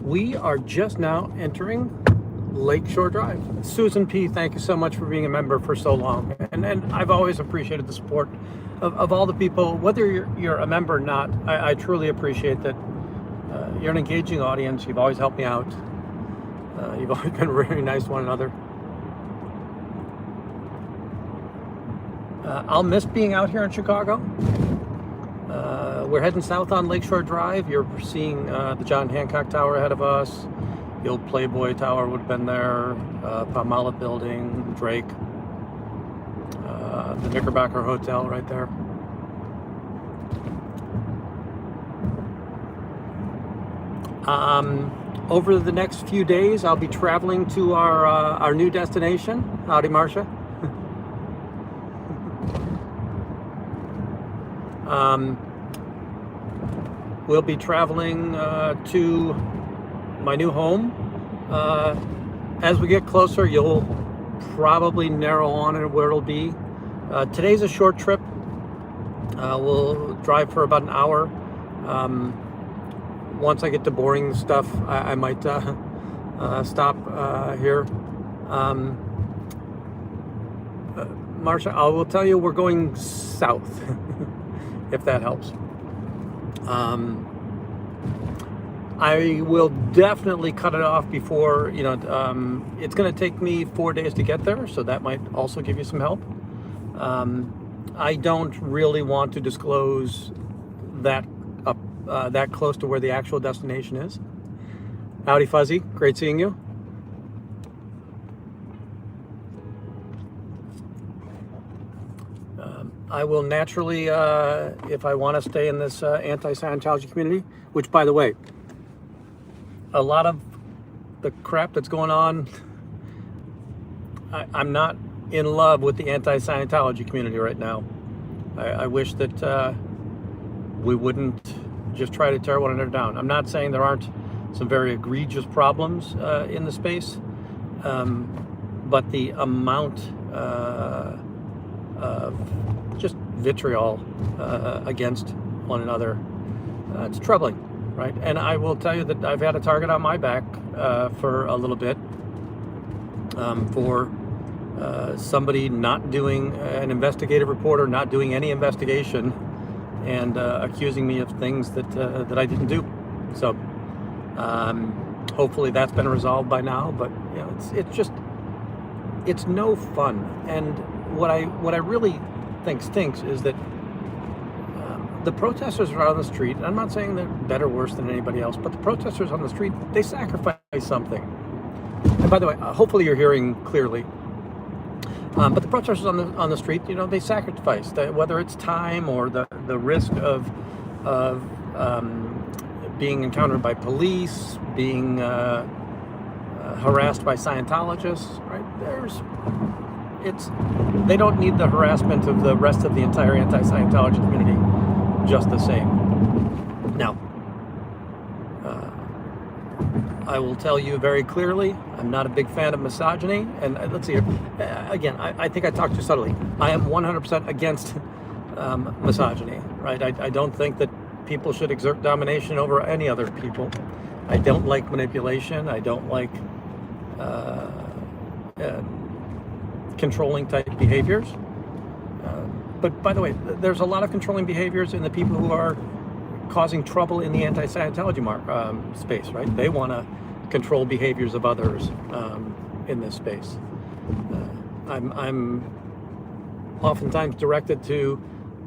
We are just now entering Lakeshore Drive. Susan P., thank you so much for being a member for so long. And I've always appreciated the support of all the people, whether you're a member or not. I truly appreciate that you're an engaging audience. You've always helped me out. You've always been really nice to one another. I'll miss being out here in Chicago. We're heading south on Lakeshore Drive. You're seeing the John Hancock Tower ahead of us. The old Playboy Tower would have been there. Palmolive Building, Drake. The Knickerbocker Hotel right there. Over the next few days, I'll be traveling to our new destination. Howdy, Marcia. We'll be traveling to my new home. As we get closer, you'll probably narrow on it where it'll be. Today's a short trip. We'll drive for about an hour. Once I get to boring stuff, I might stop here. Marcia, I will tell you we're going south, if that helps. I will definitely cut it off before, it's going to take me 4 days to get there, so that might also give you some help. I don't really want to disclose that that close to where the actual destination is. Howdy, Fuzzy. Great seeing you. I will naturally, if I want to stay in this anti-Scientology community, which, by the way, a lot of the crap that's going on, I'm not in love with the anti-Scientology community right now. I wish that we wouldn't just try to tear one another down. I'm not saying there aren't some very egregious problems in the space, but the amount of just vitriol against one another, it's troubling, right? And I will tell you that I've had a target on my back for a little bit for somebody not doing an investigative report or not doing any investigation and accusing me of things that I didn't do. So hopefully that's been resolved by now, but it's no fun. And what I really think stinks is that the protesters are on the street. I'm not saying they're better or worse than anybody else, but the protesters on the street, they sacrifice something. And by the way, hopefully you're hearing clearly. But the protesters on the street, they sacrifice, whether it's time or the risk of being encountered by police, being harassed by Scientologists, right? They don't need the harassment of the rest of the entire anti-Scientology community just the same. Now, I will tell you very clearly, I'm not a big fan of misogyny. And let's see, again, I think I talked too subtly. I am 100% against misogyny, right? I don't think that people should exert domination over any other people. I don't like manipulation. I don't like controlling type behaviors. But by the way, there's a lot of controlling behaviors in the people who are causing trouble in the anti-Scientology space, right? They want to control behaviors of others in this space. I'm oftentimes directed to,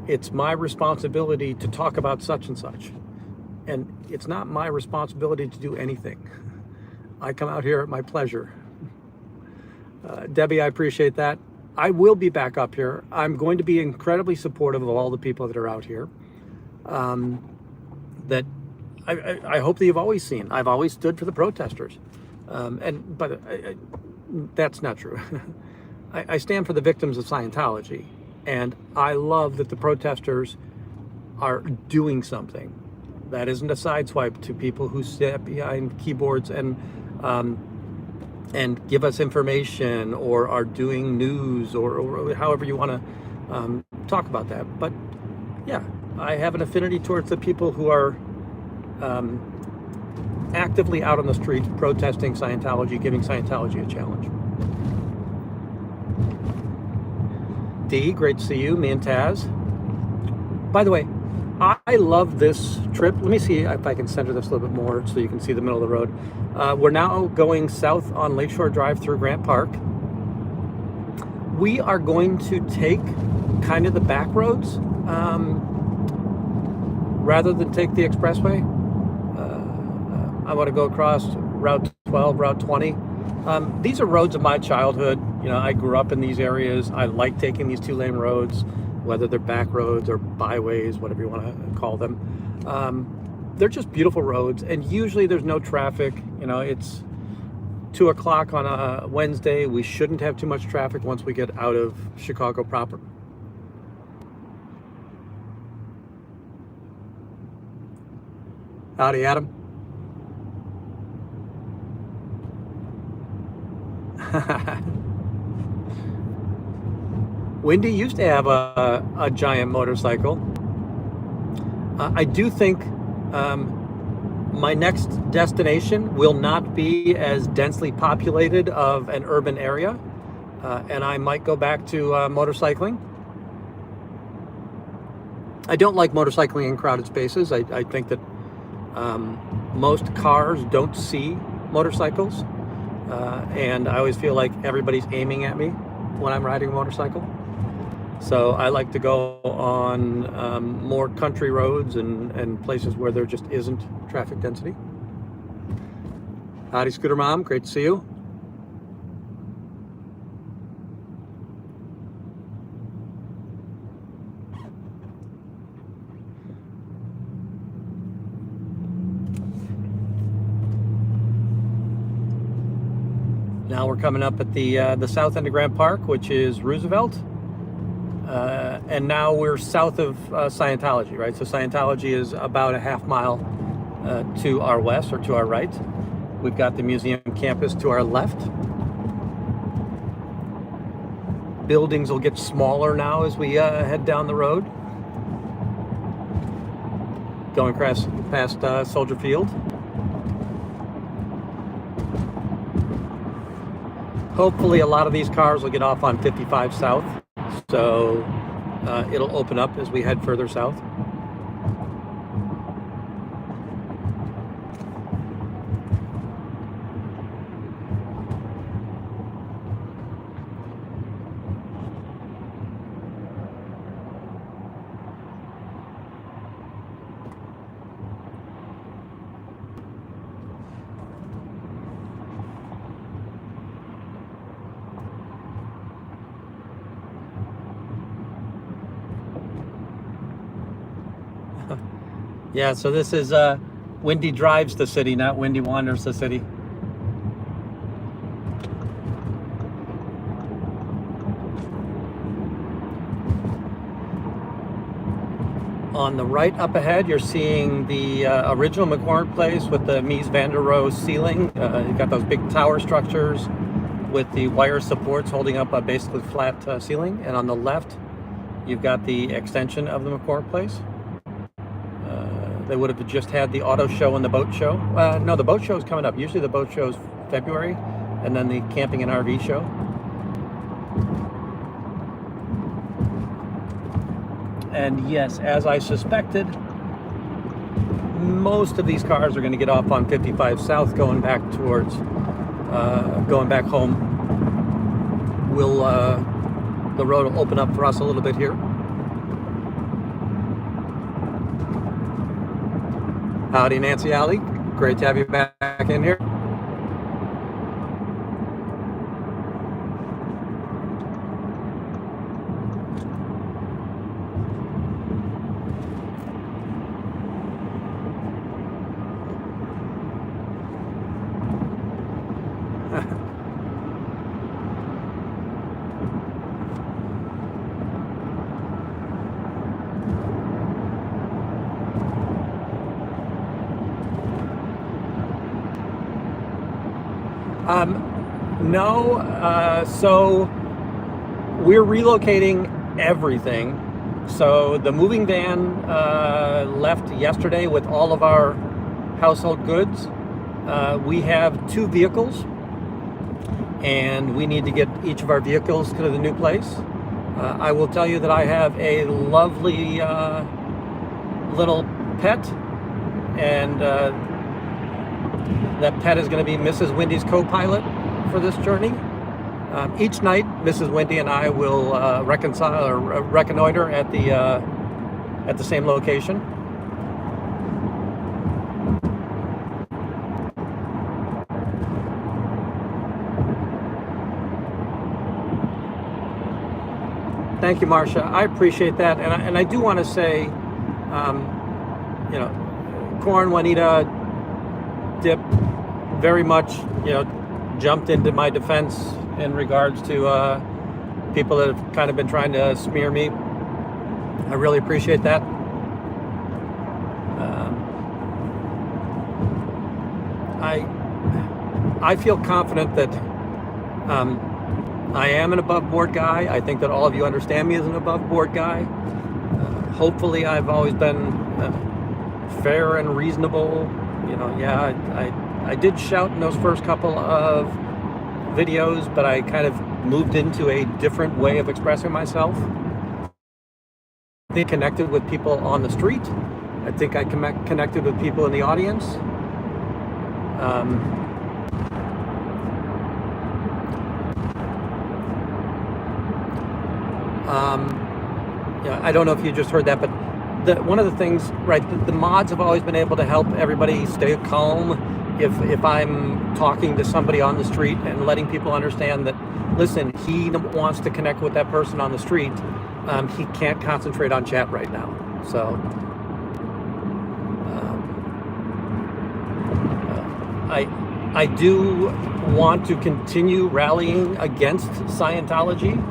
it's my responsibility to talk about such and such. And it's not my responsibility to do anything. I come out here at my pleasure. Debbie, I appreciate that. I will be back up here. I'm going to be incredibly supportive of all the people that are out here. That I hope that you've always seen. I've always stood for the protesters. But that's not true. I stand for the victims of Scientology. And I love that the protesters are doing something. That isn't a sideswipe to people who sit behind keyboards and give us information or are doing news or however you want to talk about that. But yeah, I have an affinity towards the people who are actively out on the streets protesting Scientology, giving Scientology a challenge. D, great to see you. Me and Taz. By the way, I love this trip. Let me see if I can center this a little bit more so you can see the middle of the road. We're now going south on Lakeshore Drive through Grant Park. We are going to take kind of the back roads rather than take the expressway. I want to go across Route 12, Route 20. These are roads of my childhood. You know, I grew up in these areas. I like taking these 2-lane roads, whether they're back roads or byways, whatever you want to call them. They're just beautiful roads, and usually there's no traffic. You know, it's 2 o'clock on a Wednesday. We shouldn't have too much traffic once we get out of Chicago proper. Howdy, Adam. Wendy used to have a giant motorcycle. I do think my next destination will not be as densely populated of an urban area, and I might go back to motorcycling. I don't like motorcycling in crowded spaces. I think that most cars don't see motorcycles, and I always feel like everybody's aiming at me when I'm riding a motorcycle. So I like to go on more country roads and places where there just isn't traffic density. Howdy, Scooter Mom, great to see you. Now we're coming up at the south end of Grant Park, which is Roosevelt. And now we're south of Scientology, right? So Scientology is about a half mile to our west or to our right. We've got the museum campus to our left. Buildings will get smaller now as we head down the road. Going past Soldier Field. Hopefully a lot of these cars will get off on 55 South. So it'll open up as we head further south. Yeah, so this is Wendy drives the city, not Wendy wanders the city. On the right up ahead, you're seeing the original McCormick Place with the Mies van der Rohe ceiling. You've got those big tower structures with the wire supports holding up a basically flat ceiling. And on the left, you've got the extension of the McCormick Place. They would have just had the auto show and the boat show. No, the boat show is coming up. Usually the boat show is February, and then the camping and RV show. And yes, as I suspected, most of these cars are going to get off on 55 South going back towards, going back home. The road will open up for us a little bit here. Howdy, Nancy Alley. Great to have you back in here. No, so we're relocating everything. So the moving van left yesterday with all of our household goods. We have 2 vehicles, and we need to get each of our vehicles to the new place. I will tell you that I have a lovely little pet, and that pet is going to be Mrs. Wendy's co-pilot for this journey. Each night, Mrs. Wendy and I will reconnoiter at the same location. Thank you, Marcia. I appreciate that, and I do want to say, Corn, Juanita, Dip, very much, jumped into my defense in regards to people that have kind of been trying to smear me. I really appreciate that. I feel confident that I am an above board guy. I think that all of you understand me as an above board guy. Hopefully I've always been fair and reasonable. I did shout in those first couple of videos, but I kind of moved into a different way of expressing myself. I think I connected with people on the street. I think I connected with people in the audience. I don't know if you just heard that, but one of the things, right, the mods have always been able to help everybody stay calm if I'm talking to somebody on the street and letting people understand that, listen, he wants to connect with that person on the street. He can't concentrate on chat right now. So I do want to continue rallying against Scientology.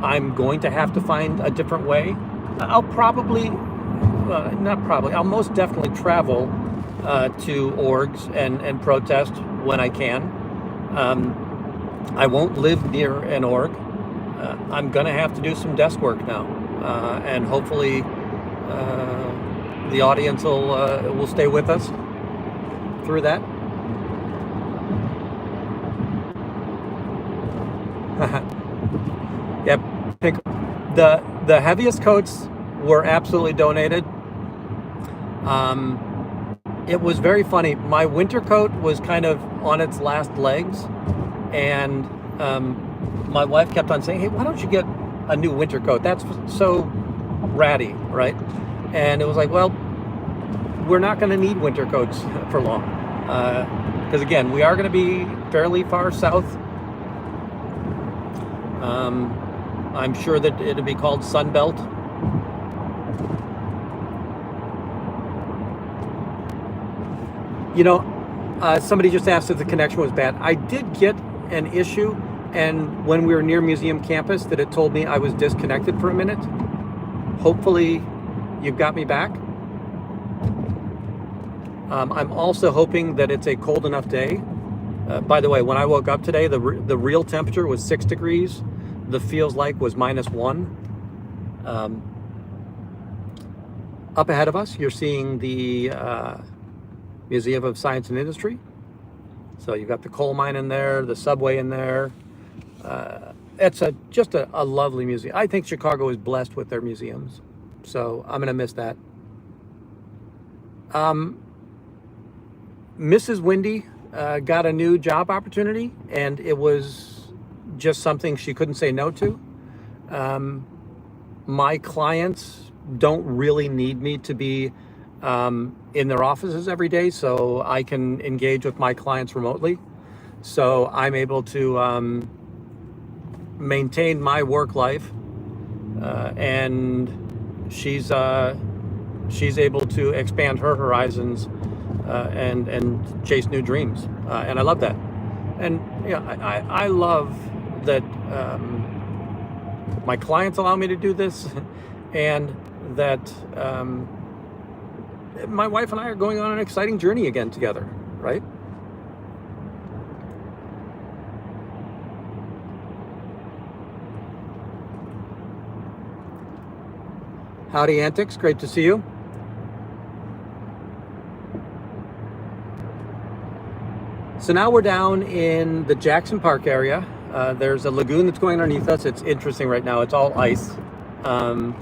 I'm going to have to find a different way. I'll I'll most definitely travel to orgs and protest when I can. I won't live near an org. I'm gonna have to do some desk work now, and hopefully the audience will stay with us through that. Yep, the heaviest coats were absolutely donated. It was very funny. My winter coat was kind of on its last legs, and my wife kept on saying, "Hey, why don't you get a new winter coat? That's so ratty, right?" And it was like, well, we're not going to need winter coats for long, because again, we are going to be fairly far south. I'm sure that it'll be called Sunbelt. Somebody just asked if the connection was bad. I did get an issue, and when we were near Museum Campus, that it told me I was disconnected for a minute. Hopefully you've got me back. I'm also hoping that it's a cold enough day. By the way, when I woke up today, the real temperature was 6 degrees. The feels like was -1. Up ahead of us, you're seeing the Museum of Science and Industry. So you've got the coal mine in there, the subway in there. It's just a lovely museum. I think Chicago is blessed with their museums. So I'm gonna miss that. Mrs. Wendy got a new job opportunity, and it was just something she couldn't say no to. My clients don't really need me to be in their offices every day, so I can engage with my clients remotely. So I'm able to maintain my work life, and she's able to expand her horizons and chase new dreams, and I love that. And I love that my clients allow me to do this, and that my wife and I are going on an exciting journey again together, right? Howdy, Antics. Great to see you. So now we're down in the Jackson Park area. There's a lagoon that's going underneath us. It's interesting right now. It's all ice. Um,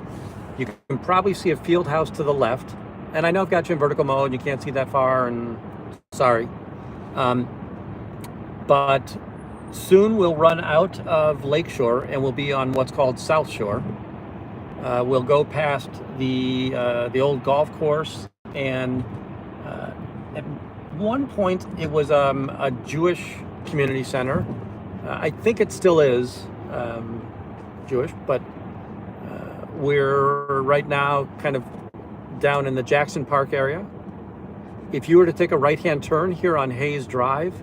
you can probably see a field house to the left. And I know I've got you in vertical mode. You can't see that far, and sorry. But soon we'll run out of Lakeshore and we'll be on what's called South Shore. We'll go past the old golf course, and at one point it was a Jewish community center. I think it still is Jewish, but we're right now kind of down in the Jackson Park area. If you were to take a right-hand turn here on Hayes Drive,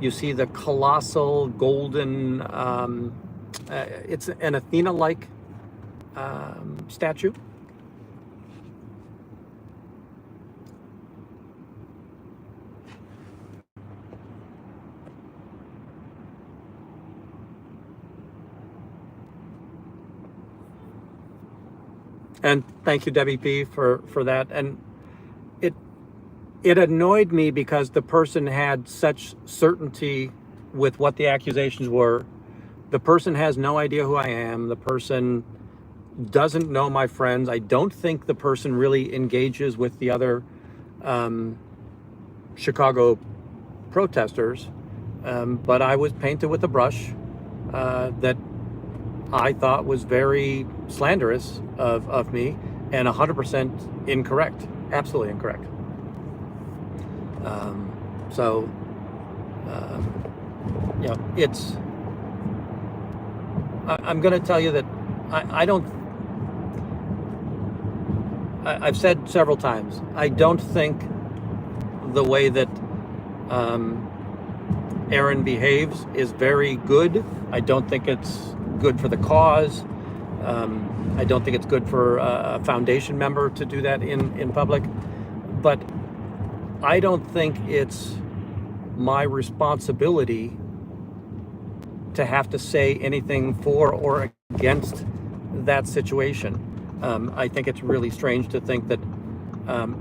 you see the colossal golden, it's an Athena-like statue. And thank you, Debbie P, for that. And it annoyed me because the person had such certainty with what the accusations were. The person has no idea who I am. The person doesn't know my friends. I don't think the person really engages with the other Chicago protesters. But I was painted with a brush that I thought was very slanderous of me and 100% incorrect, absolutely incorrect. You know, it's, I'm going to tell you that I've said several times, I don't think the way that Aaron behaves is very good. I don't think it's good for the cause. I don't think it's good for a foundation member to do that in public. But I don't think it's my responsibility to have to say anything for or against that situation. I think it's really strange to think that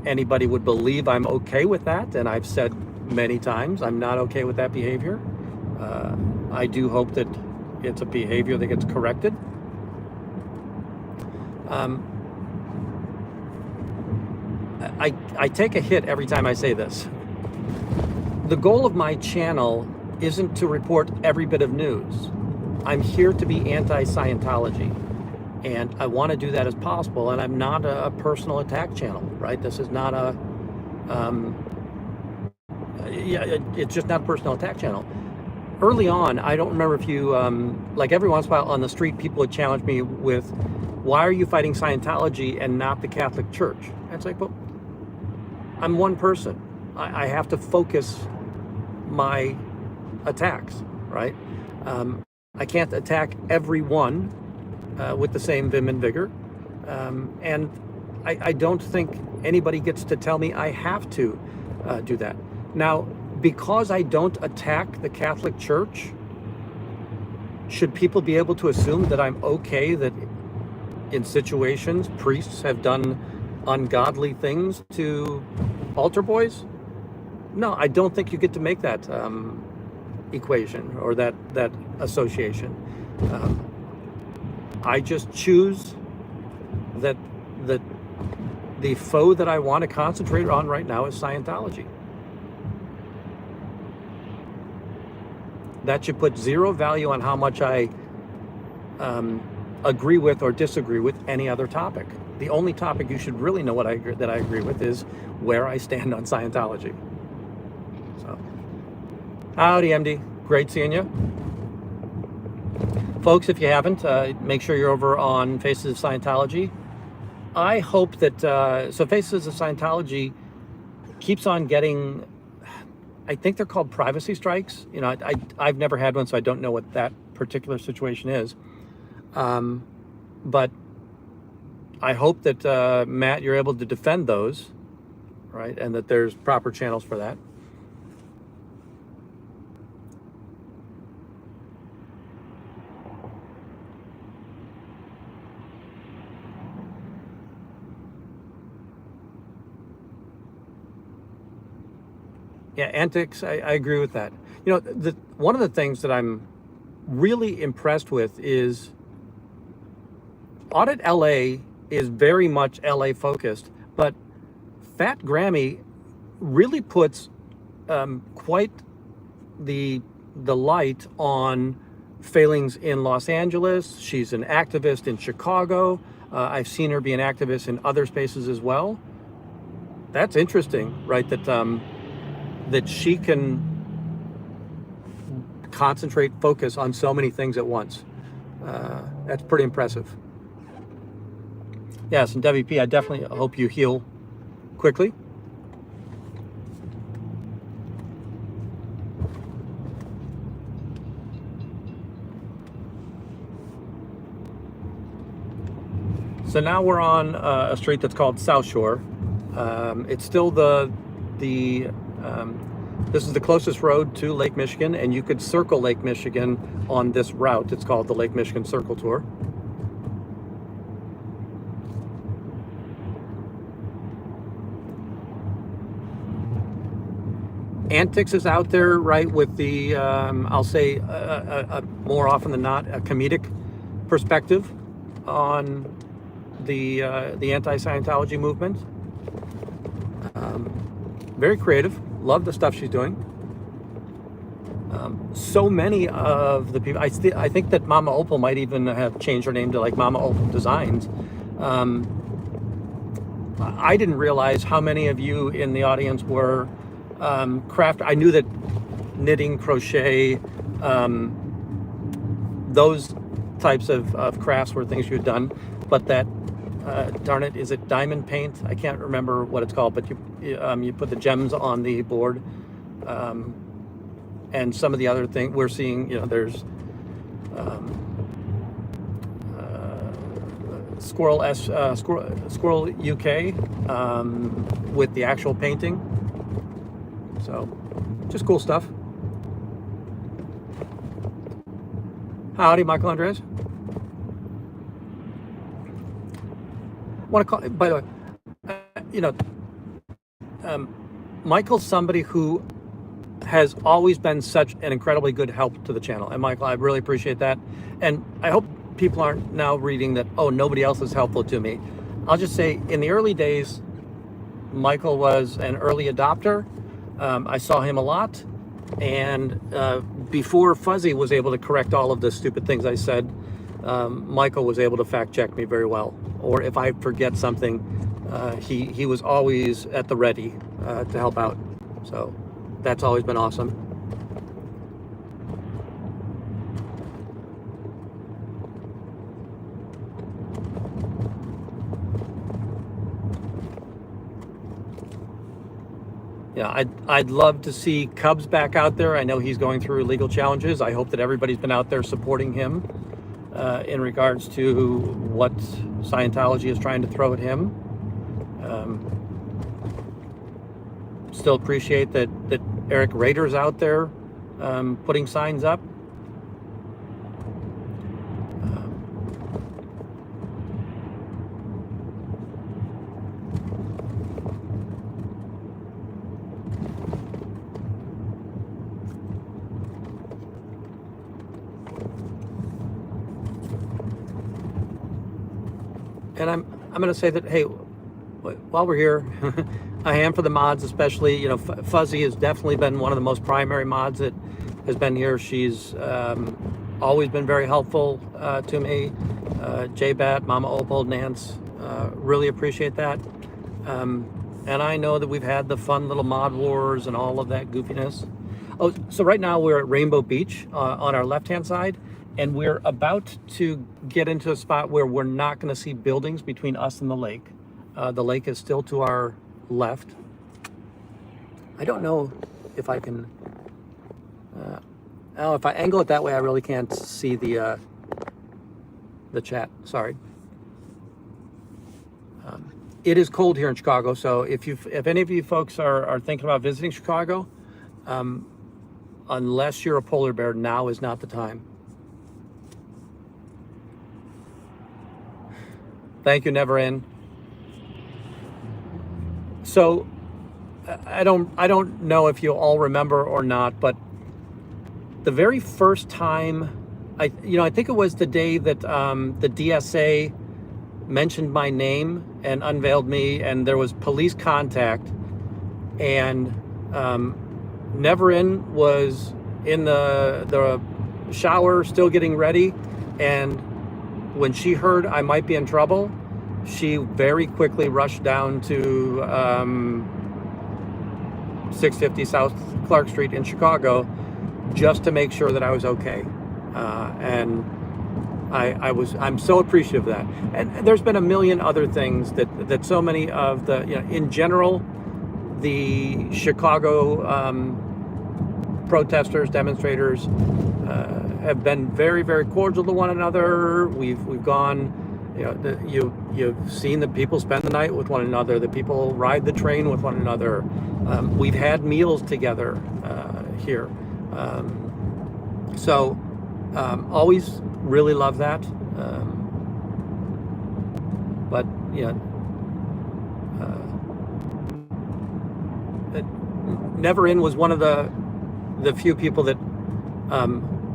anybody would believe I'm okay with that, and I've said many times I'm not okay with that behavior. I do hope that it's a behavior that gets corrected. I take a hit every time I say this. The goal of my channel isn't to report every bit of news. I'm here to be anti-Scientology, and I want to do that as possible, and I'm not a personal attack channel, right? This is not a, it's just not a personal attack channel. Early on, I don't remember if you, like every once in a while on the street, people would challenge me with, why are you fighting Scientology and not the Catholic Church? And it's like, well, I'm one person. I have to focus my attacks, right? I can't attack everyone with the same vim and vigor. And I don't think anybody gets to tell me I have to do that. Now, because I don't attack the Catholic Church, should people be able to assume that I'm okay that in situations priests have done ungodly things to altar boys? No, I don't think you get to make that equation or that association. I just choose that the foe that I want to concentrate on right now is Scientology. That should put zero value on how much I agree with or disagree with any other topic. The only topic you should really know that I agree with is where I stand on Scientology. So, howdy, MD. Great seeing you. Folks, if you haven't, make sure you're over on Faces of Scientology. I hope that, so Faces of Scientology keeps on getting, I think they're called privacy strikes. You know, I've never had one, so I don't know what that particular situation is. But I hope that, Matt, you're able to defend those, right? And that there's proper channels for that. Yeah, antics. I agree with that. You know, one of the things that I'm really impressed with is Audit LA is very much LA focused, but Fat Grammy really puts quite the light on failings in Los Angeles. She's an activist in Chicago. I've seen her be an activist in other spaces as well. That's interesting, right? That she can concentrate, focus on so many things at once. That's pretty impressive. Yes, and WP, I definitely hope you heal quickly. So now we're on a street that's called South Shore. It's still this is the closest road to Lake Michigan, and you could circle Lake Michigan on this route. It's called the Lake Michigan Circle Tour. Antics is out there, right, with the, I'll say, more often than not, a comedic perspective on the anti-Scientology movement. Very creative. Love the stuff she's doing. So many of the people, I think that Mama Opal might even have changed her name to like Mama Opal Designs. I didn't realize how many of you in the audience were craft. I knew that knitting, crochet, those types of crafts were things you had done, but that darn it, is it diamond paint? I can't remember what it's called, but you put the gems on the board, and some of the other things we're seeing. You know, there's Squirrel UK with the actual painting. So, just cool stuff. Howdy, Michael Andres. Want to call? By the way, Michael's somebody who has always been such an incredibly good help to the channel, and Michael, I really appreciate that. And I hope people aren't now reading that, oh, nobody else is helpful to me. I'll just say, in the early days, Michael was an early adopter. I saw him a lot, and before Fuzzy was able to correct all of the stupid things I said, Michael was able to fact check me very well. Or if I forget something, he was always at the ready to help out. So that's always been awesome. Yeah, I'd love to see Cubs back out there. I know he's going through legal challenges. I hope that everybody's been out there supporting him in regards to what Scientology is trying to throw at him. Still appreciate that Eric Rader's out there putting signs up. And I'm going to say that, hey, while we're here, I am for the mods, especially, you know, Fuzzy has definitely been one of the most primary mods that has been here. She's always been very helpful to me. J-Bat, Mama Opal, Nance, really appreciate that. And I know that we've had the fun little mod wars and all of that goofiness. Oh, so right now we're at Rainbow Beach on our left-hand side. And we're about to get into a spot where we're not going to see buildings between us and the lake. The lake is still to our left. I don't know if I can... oh, if I angle it that way, I really can't see the chat. Sorry. It is cold here in Chicago, so if any of you folks are thinking about visiting Chicago, unless you're a polar bear, now is not the time. Thank you, Never In. So, I don't know if you all remember or not, but the very first time, I think it was the day that the DSA mentioned my name and unveiled me, and there was police contact, and Neverin was in the shower still getting ready, and when she heard I might be in trouble, she very quickly rushed down to 650 South Clark Street in Chicago just to make sure that I was okay. And I'm so appreciative of that. And there's been a million other things that so many of the, in general, the Chicago protesters, demonstrators have been very, very cordial to one another. We've gone, you've seen that people spend the night with one another, that people ride the train with one another. We've had meals together here. So always really love that. But Neverin was one of the few people that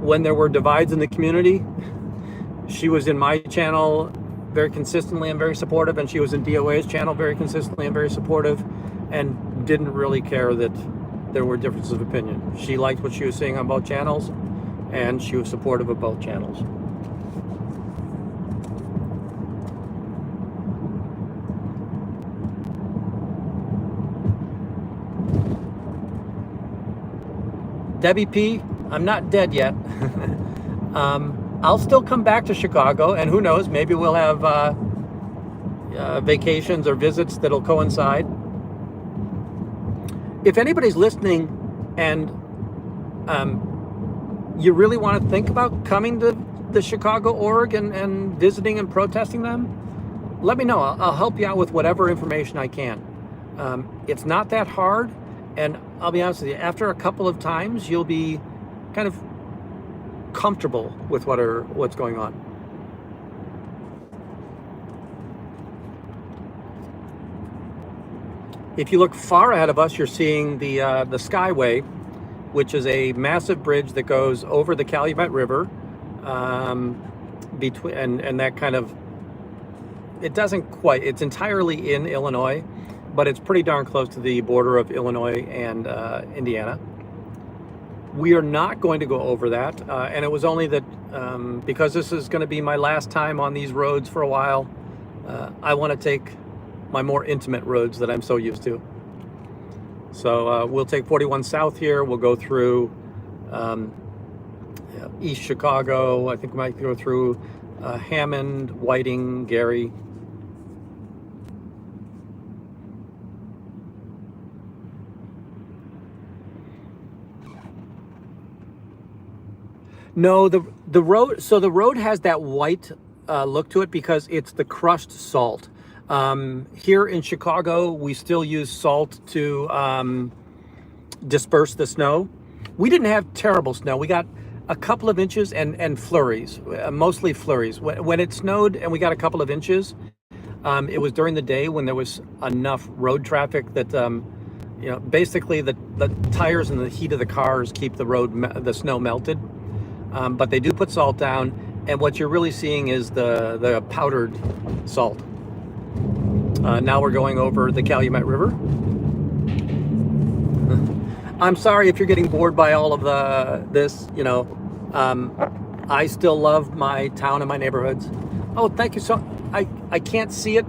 when there were divides in the community, she was in my channel very consistently and very supportive, and she was in DOA's channel very consistently and very supportive, and didn't really care that there were differences of opinion. She liked what she was seeing on both channels, and she was supportive of both channels. Debbie P, I'm not dead yet. I'll still come back to Chicago, and who knows, maybe we'll have vacations or visits that'll coincide. If anybody's listening and you really want to think about coming to the Chicago org and visiting and protesting them, let me know. I'll help you out with whatever information I can. It's not that hard, and I'll be honest with you, after a couple of times, you'll be kind of comfortable with what's going on. If you look far ahead of us, you're seeing the Skyway, which is a massive bridge that goes over the Calumet River, between and that kind of, it's entirely in Illinois, but it's pretty darn close to the border of Illinois and Indiana. We are not going to go over that, and it was only that because this is going to be my last time on these roads for a while, I want to take my more intimate roads that I'm so used to. So we'll take 41 South here. We'll go through East Chicago. I think we might go through Hammond, Whiting, Gary. No, the road. So the road has that white look to it because it's the crushed salt. Here in Chicago, we still use salt to disperse the snow. We didn't have terrible snow. We got a couple of inches and flurries, mostly flurries. When it snowed and we got a couple of inches, it was during the day when there was enough road traffic that basically the tires and the heat of the cars keep the snow melted. But they do put salt down, and what you're really seeing is the powdered salt. Now we're going over the Calumet River. I'm sorry if you're getting bored by all of this. I still love my town and my neighborhoods. Oh, thank you so. I can't see it,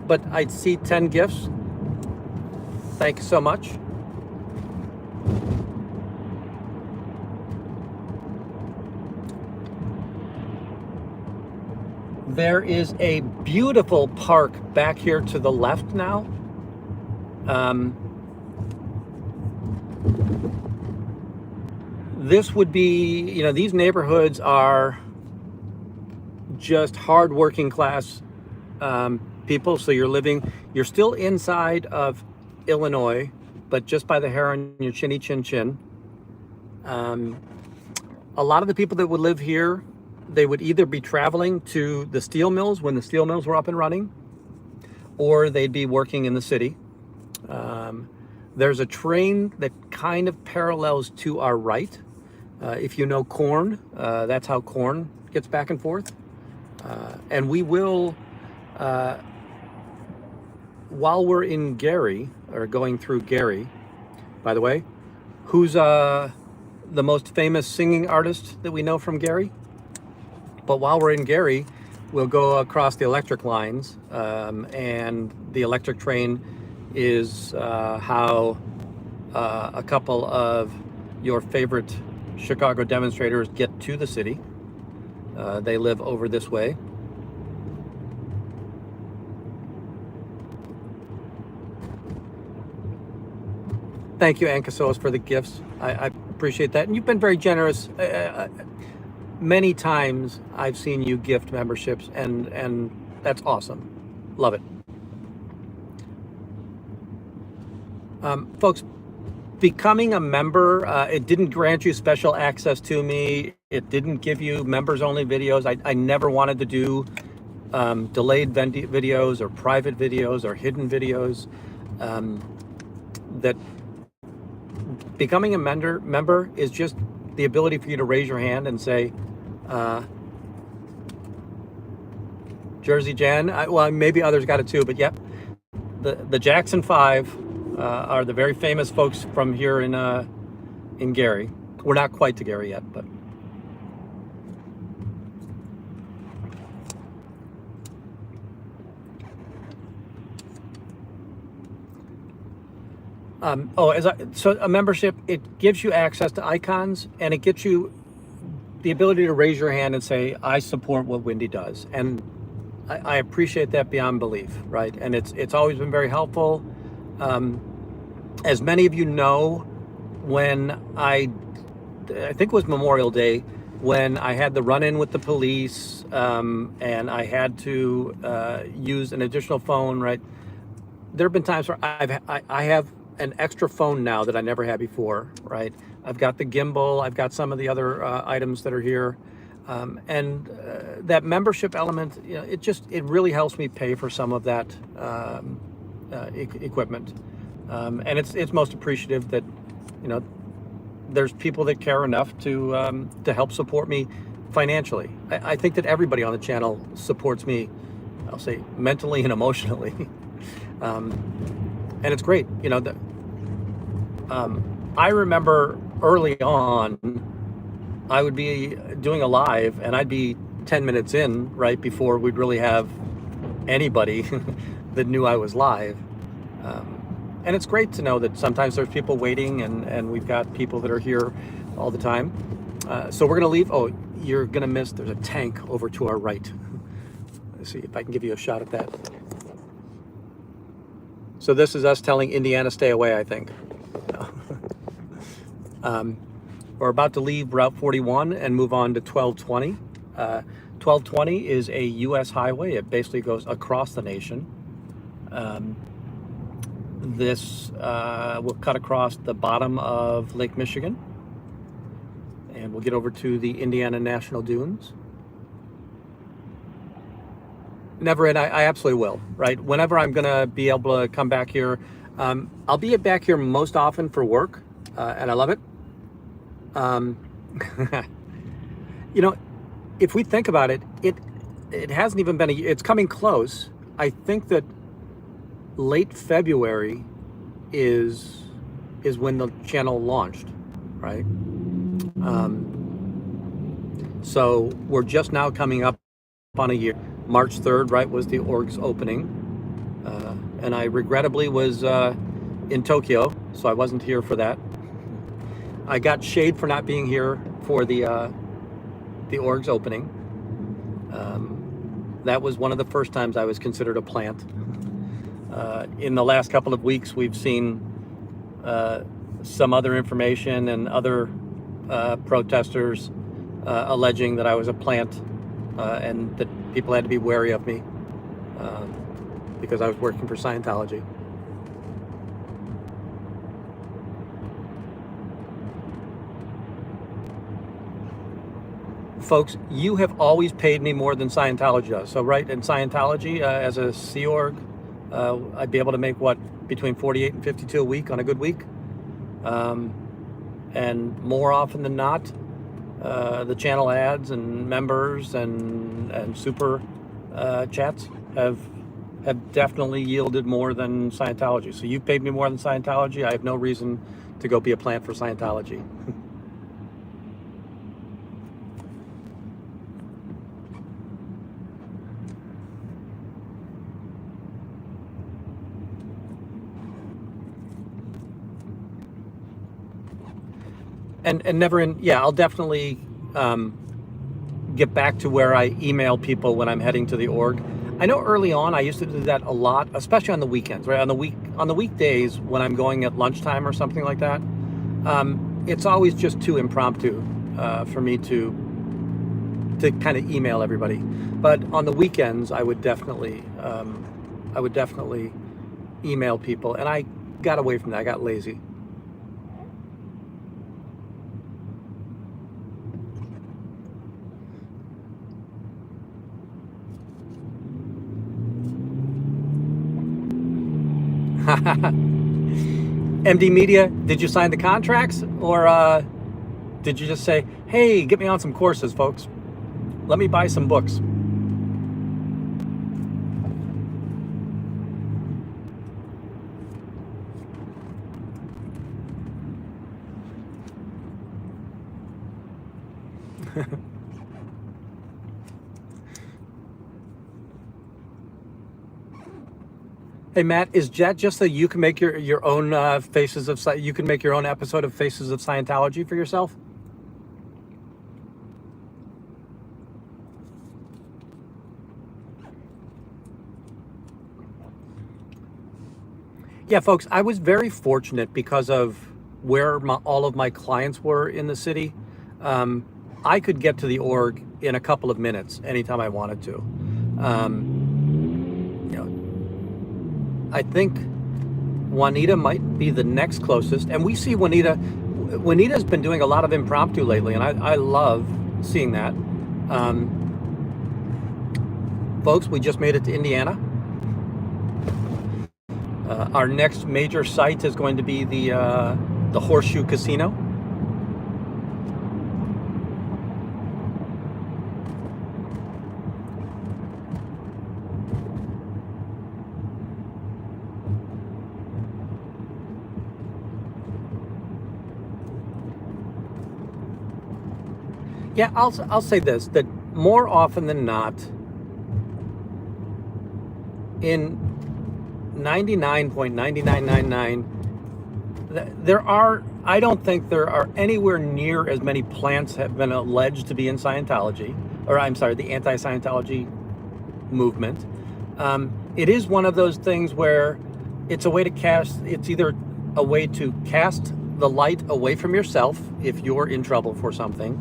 but I see 10 gifts. Thank you so much. There is a beautiful park back here to the left now. This would be, these neighborhoods are just hard working class people. So you're still inside of Illinois, but just by the hair on your chinny chin chin. A lot of the people that would live here, they would either be traveling to the steel mills when the steel mills were up and running, or they'd be working in the city. There's a train that kind of parallels to our right. If you know Corn, that's how Corn gets back and forth. And we will, while we're in Gary, or going through Gary, by the way, who's the most famous singing artist that we know from Gary? But while we're in Gary, we'll go across the electric lines, and the electric train is how a couple of your favorite Chicago demonstrators get to the city. They live over this way. Thank you, Ankasos, for the gifts. I appreciate that. And you've been very generous. Many times I've seen you gift memberships, and that's awesome. Love it. Folks, becoming a member, it didn't grant you special access to me. It didn't give you members only videos. I never wanted to do delayed videos or private videos or hidden videos. That becoming a member is just the ability for you to raise your hand and say, Jersey Jan, well, maybe others got it too, but yep, the Jackson 5 are the very famous folks from here in Gary. We're not quite to Gary yet, but so a membership, it gives you access to icons, and it gets you the ability to raise your hand and say, I support what Wendy does. And I appreciate that beyond belief, right? And it's always been very helpful. As many of you know, when I think it was Memorial Day, when I had the run-in with the police, and I had to use an additional phone, right? There have been times where I have an extra phone now that I never had before, right? I've got the gimbal, I've got some of the other items that are here. And that membership element, you know, it really helps me pay for some of that equipment. And it's most appreciative that, you know, there's people that care enough to help support me financially. I think that everybody on the channel supports me, I'll say, mentally and emotionally. And it's great, you know. I remember early on, I would be doing a live, and I'd be 10 minutes in, right before we'd really have anybody that knew I was live. And it's great to know that sometimes there's people waiting, and we've got people that are here all the time. So we're gonna leave. Oh, you're gonna miss, there's a tank over to our right. Let's see if I can give you a shot at that. So this is us telling Indiana, stay away, I think. We're about to leave Route 41 and move on to 1220. 1220 is a U.S. highway. It basically goes across the nation. This will cut across the bottom of Lake Michigan, and we'll get over to the Indiana National Dunes. Never, and I absolutely will, right? Whenever I'm gonna be able to come back here, I'll be back here most often for work, and I love it. You know, if we think about it, it hasn't even been it's coming close. I think that late February is when the channel launched, right? So we're just now coming up on a year. March 3rd, right, was the org's opening. And I regrettably was in Tokyo, so I wasn't here for that. I got shade for not being here for the org's opening. That was one of the first times I was considered a plant. In the last couple of weeks, we've seen some other information and other protesters alleging that I was a plant, and that people had to be wary of me because I was working for Scientology. Folks, you have always paid me more than Scientology does. So, right, in Scientology, as a Sea Org, I'd be able to make, what, between 48 and 52 a week on a good week. And more often than not, the channel ads and members and super chats have definitely yielded more than Scientology. So you've paid me more than Scientology. I have no reason to go be a plant for Scientology. And never in, yeah, I'll definitely get back to where I email people when I'm heading to the org. I know early on I used to do that a lot, especially on the weekends, right? On the weekdays when I'm going at lunchtime or something like that, it's always just too impromptu for me to kind of email everybody. But on the weekends, I would definitely email people, and I got away from that. I got lazy. MD Media, did you sign the contracts, or did you just say, hey, get me on some courses, folks? Let me buy some books. Hey Matt, is that just so you can make your own Faces of you can make your own episode of Faces of Scientology for yourself? Yeah, folks, I was very fortunate because of where all of my clients were in the city. I could get to the org in a couple of minutes anytime I wanted to. I think Juanita might be the next closest, and we see Juanita. Juanita's been doing a lot of impromptu lately, and I love seeing that. Folks, we just made it to Indiana. Our next major site is going to be the Horseshoe Casino. Yeah, I'll say this, that more often than not, in 99.9999, I don't think there are anywhere near as many plants have been alleged to be in Scientology, or I'm sorry, the anti-Scientology movement. It is one of those things where it's a way to it's either a way to cast the light away from yourself if you're in trouble for something,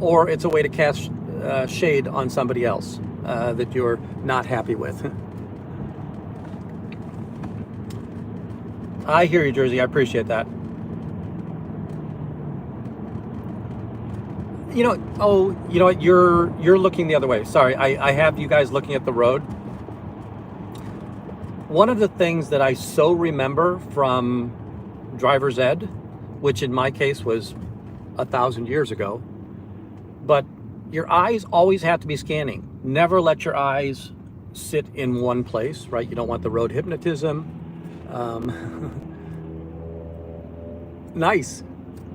or it's a way to cast shade on somebody else that you're not happy with. I hear you, Jersey. I appreciate that. You know what? You're looking the other way. Sorry, I have you guys looking at the road. One of the things that I so remember from driver's ed, which in my case was 1,000 years ago, but your eyes always have to be scanning. Never let your eyes sit in one place, right? You don't want the road hypnotism. Nice.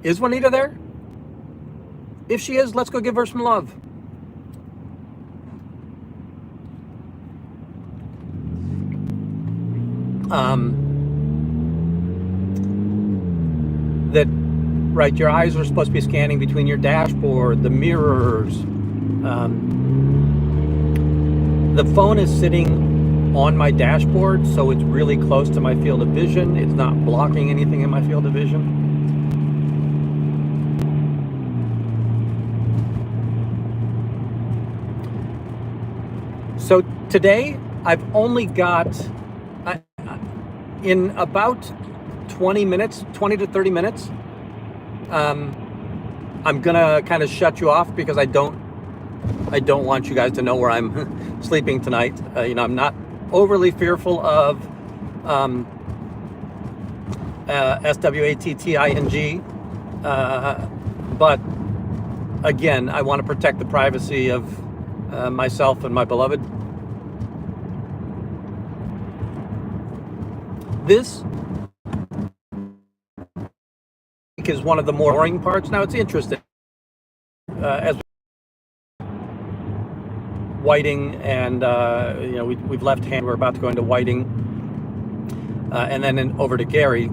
Is Juanita there? If she is, let's go give her some love. That, right, your eyes are supposed to be scanning between your dashboard, the mirrors. The phone is sitting on my dashboard, so it's really close to my field of vision. It's not blocking anything in my field of vision. So today, I've only got, in about 20 to 30 minutes, I'm gonna kind of shut you off because I don't want you guys to know where I'm sleeping tonight. I'm not overly fearful of SWATTING. But again, I want to protect the privacy of myself and my beloved. This is one of the more boring parts. Now it's interesting. As Whiting and we've left hand. We're about to go into Whiting, and then over to Gary.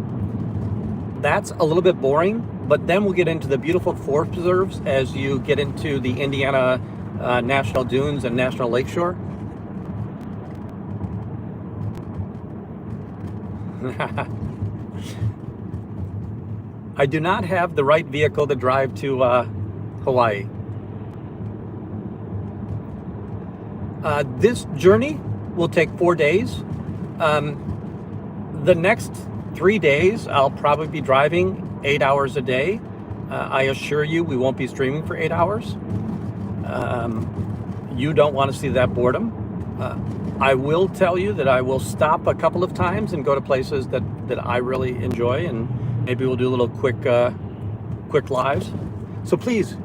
That's a little bit boring, but then we'll get into the beautiful forest preserves as you get into the Indiana National Dunes and National Lakeshore. I do not have the right vehicle to drive to Hawaii. This journey will take 4 days. The next 3 days, I'll probably be driving 8 hours a day. I assure you, we won't be streaming for 8 hours. You don't want to see that boredom. I will tell you that I will stop a couple of times and go to places that I really enjoy, and maybe we'll do a little quick lives. So please,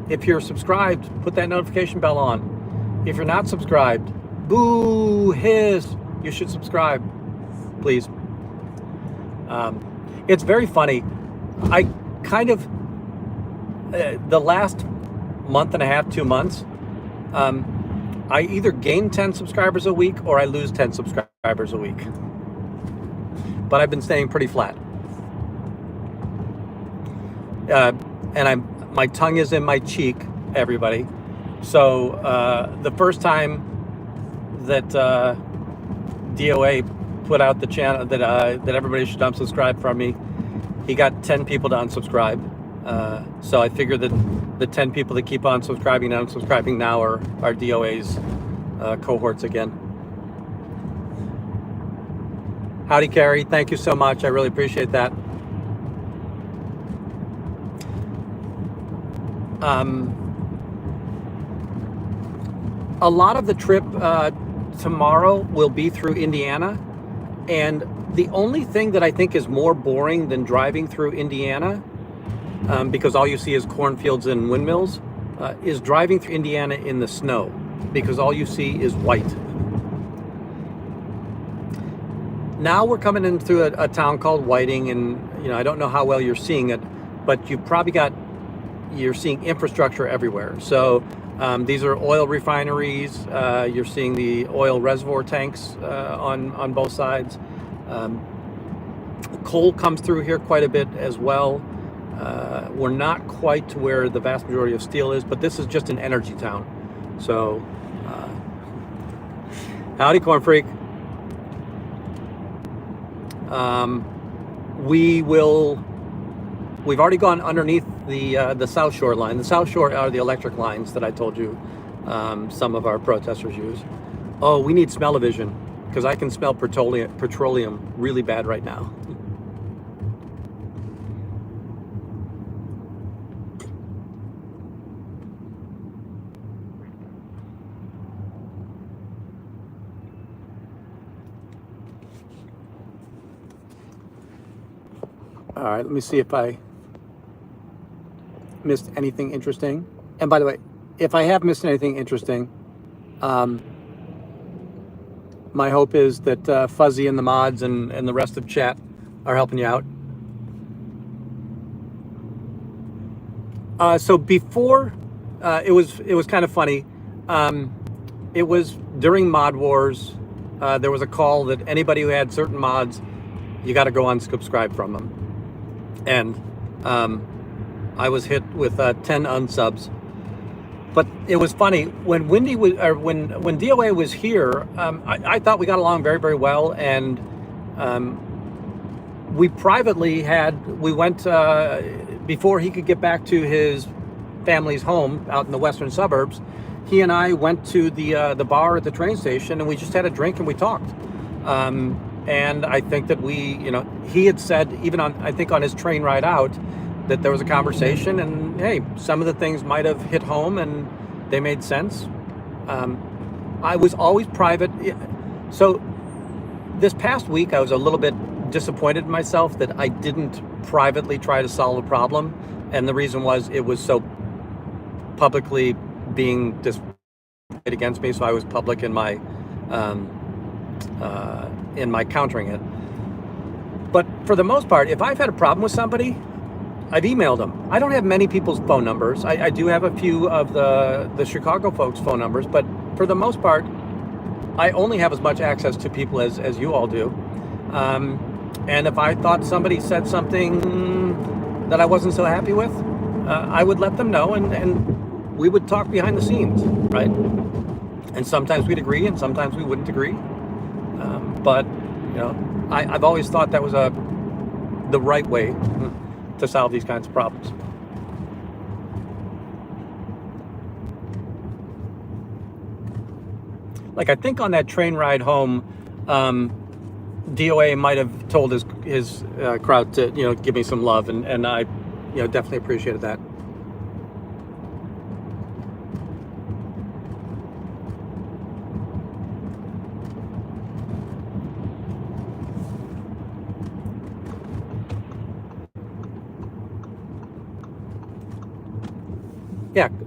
if you're subscribed, put that notification bell on. If you're not subscribed, boo, hiss, you should subscribe, please. It's very funny. I kind of, the last month and a half, 2 months, I either gain 10 subscribers a week or I lose 10 subscribers a week. But I've been staying pretty flat. And my tongue is in my cheek, everybody. So the first time that DOA put out the channel that everybody should unsubscribe from me, he got 10 people to unsubscribe. So I figured that the 10 people that keep on subscribing and unsubscribing now are DOA's cohorts again. Howdy, Carrie. Thank you so much. I really appreciate that. A lot of the trip tomorrow will be through Indiana, and the only thing that I think is more boring than driving through Indiana, because all you see is cornfields and windmills, is driving through Indiana in the snow, because all you see is white. Now we're coming in through a town called Whiting, and I don't know how well you're seeing it, but you're seeing infrastructure everywhere. So these are oil refineries. You're seeing the oil reservoir tanks on both sides. Coal comes through here quite a bit as well. We're not quite to where the vast majority of steel is, but this is just an energy town. So, howdy, Corn Freak. We've already gone underneath the South Shore line. The South Shore are the electric lines that I told you some of our protesters use. Oh, we need smell-o-vision, because I can smell petroleum really bad right now. All right, let me see if I missed anything interesting. And by the way, if I have missed anything interesting, my hope is that Fuzzy and the mods and the rest of chat are helping you out. So before, it was kind of funny. It was during Mod Wars. There was a call that anybody who had certain mods, you got to go unsubscribe from them. And I was hit with 10 unsubs. But it was funny when when DOA was here. I thought we got along very, very well, and we privately we went before he could get back to his family's home out in the western suburbs. He and I went to the bar at the train station, and we just had a drink and we talked. And I think that he had said, even on his train ride out, that there was a conversation, and hey, some of the things might have hit home and they made sense. I was always private. So this past week I was a little bit disappointed in myself that I didn't privately try to solve a problem. And the reason was it was so publicly being displayed against me. So I was public um, in my countering it. But for the most part, if I've had a problem with somebody, I've emailed them. I don't have many people's phone numbers. I do have a few of the Chicago folks' phone numbers, but for the most part, I only have as much access to people as you all do. And if I thought somebody said something that I wasn't so happy with, I would let them know, and we would talk behind the scenes, right? And sometimes we'd agree, and sometimes we wouldn't agree. But I've always thought that was the right way to solve these kinds of problems. Like, I think on that train ride home, DOA might have told his crowd to give me some love, and I definitely appreciated that.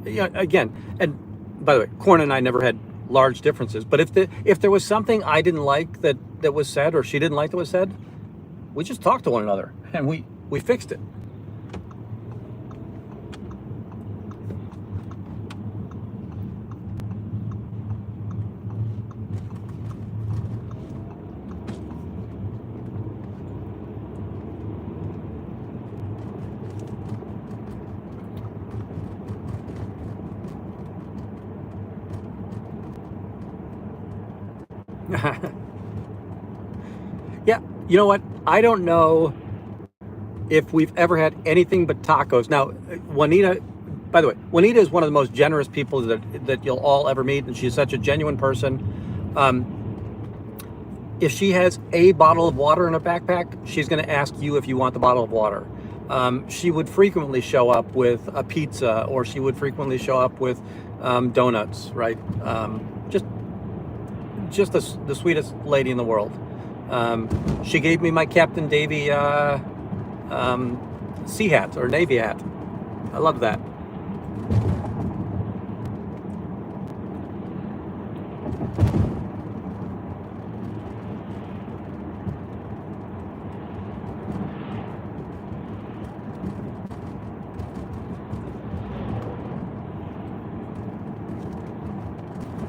Yeah, again, and by the way, Corn and I never had large differences. But if there was something I didn't like that was said, or she didn't like that was said, we just talked to one another and we fixed it. Yeah, you know what? I don't know if we've ever had anything but tacos. Now, Juanita, by the way, Juanita is one of the most generous people that you'll all ever meet, and she's such a genuine person. If she has a bottle of water in her backpack, she's going to ask you if you want the bottle of water. She would frequently show up with a pizza, or she would frequently show up with donuts, right? Just the sweetest lady in the world. She gave me my Captain Davy sea hat, or Navy hat. I love that.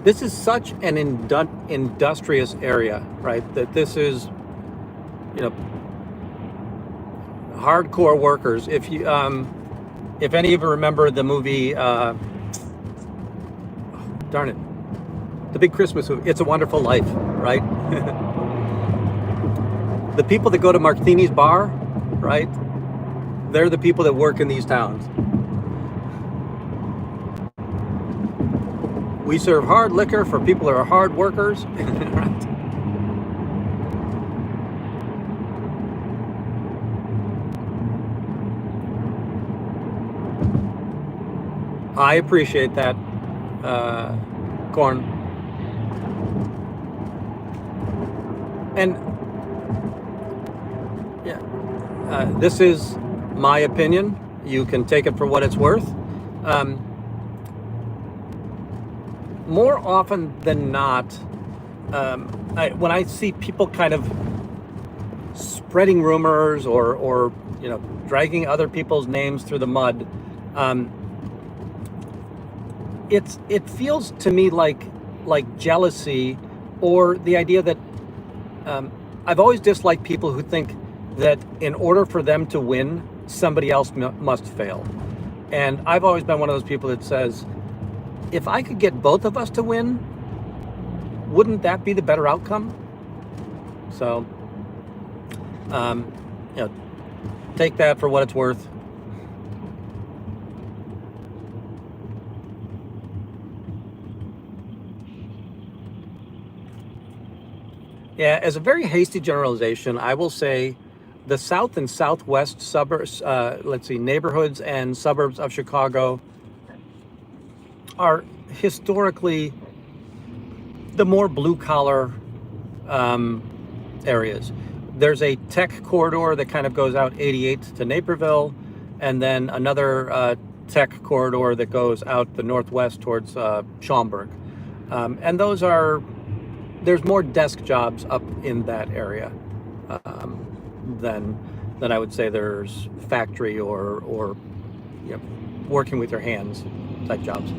This is such an industrious area, right? That this is, hardcore workers. If any of you remember the movie, darn it, the big Christmas movie, It's a Wonderful Life, right? The people that go to Martini's bar, right? They're the people that work in these towns. We serve hard liquor for people that are hard workers. Right? I appreciate that, Corn. And yeah, this is my opinion. You can take it for what it's worth. More often than not, when I see people kind of spreading rumors or dragging other people's names through the mud, it feels to me like jealousy, or the idea that I've always disliked people who think that in order for them to win, somebody else must fail. And I've always been one of those people that says, if I could get both of us to win, wouldn't that be the better outcome? So, take that for what it's worth. Yeah, as a very hasty generalization, I will say the south and southwest suburbs, neighborhoods and suburbs of Chicago are historically the more blue collar areas. There's a tech corridor that kind of goes out 88 to Naperville, and then another tech corridor that goes out the northwest towards Schaumburg. And there's more desk jobs up in that area than I would say there's factory or working with your hands type jobs.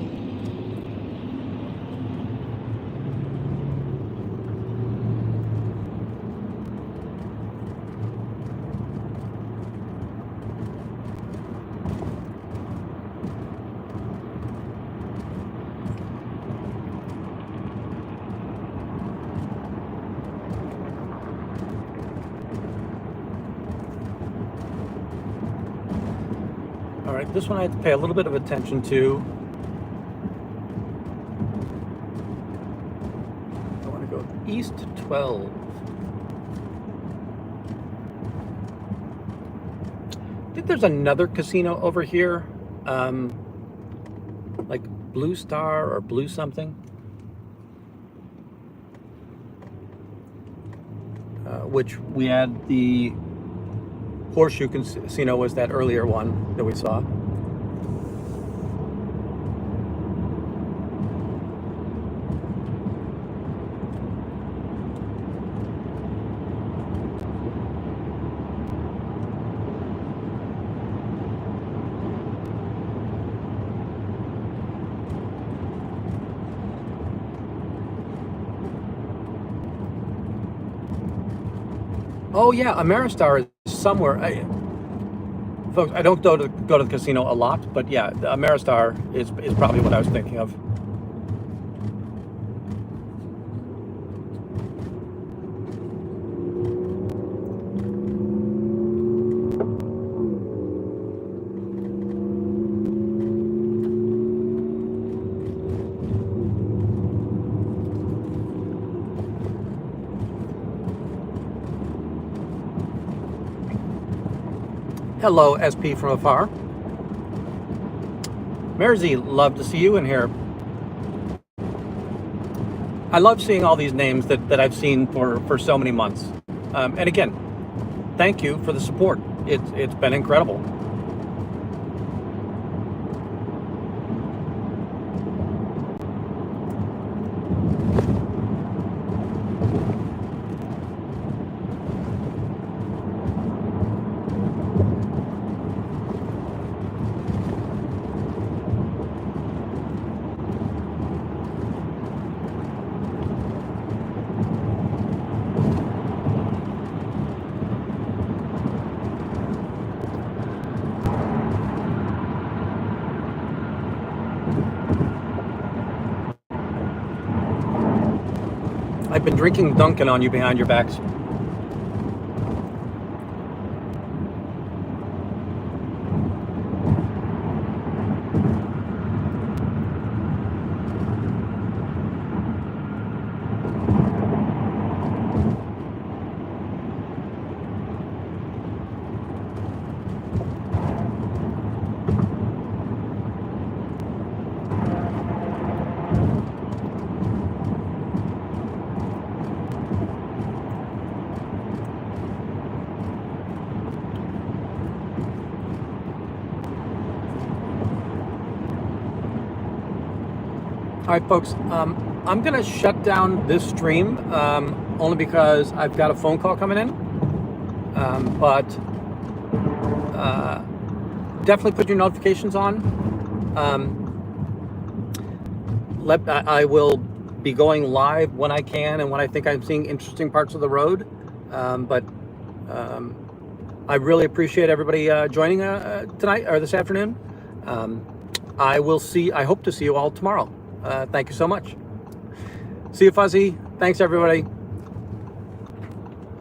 All right, this one I have to pay a little bit of attention to. I want to go east 12. I think there's another casino over here, like Blue Star or Blue something. Which we had the Horseshoe Casino was that earlier one that we saw. Oh yeah, Ameristar is somewhere. Folks, I don't go to the casino a lot, but yeah, the Ameristar is probably what I was thinking of. Hello, SP from afar. Merzy, love to see you in here. I love seeing all these names that I've seen for so many months. And again, thank you for the support. It's been incredible. I've been drinking Dunkin' on you behind your backs. All right, folks, I'm going to shut down this stream only because I've got a phone call coming in. But definitely put your notifications on. I will be going live when I can and when I think I'm seeing interesting parts of the road. But I really appreciate everybody joining tonight or this afternoon. I hope to see you all tomorrow. Thank you so much. See you, Fuzzy. Thanks, everybody.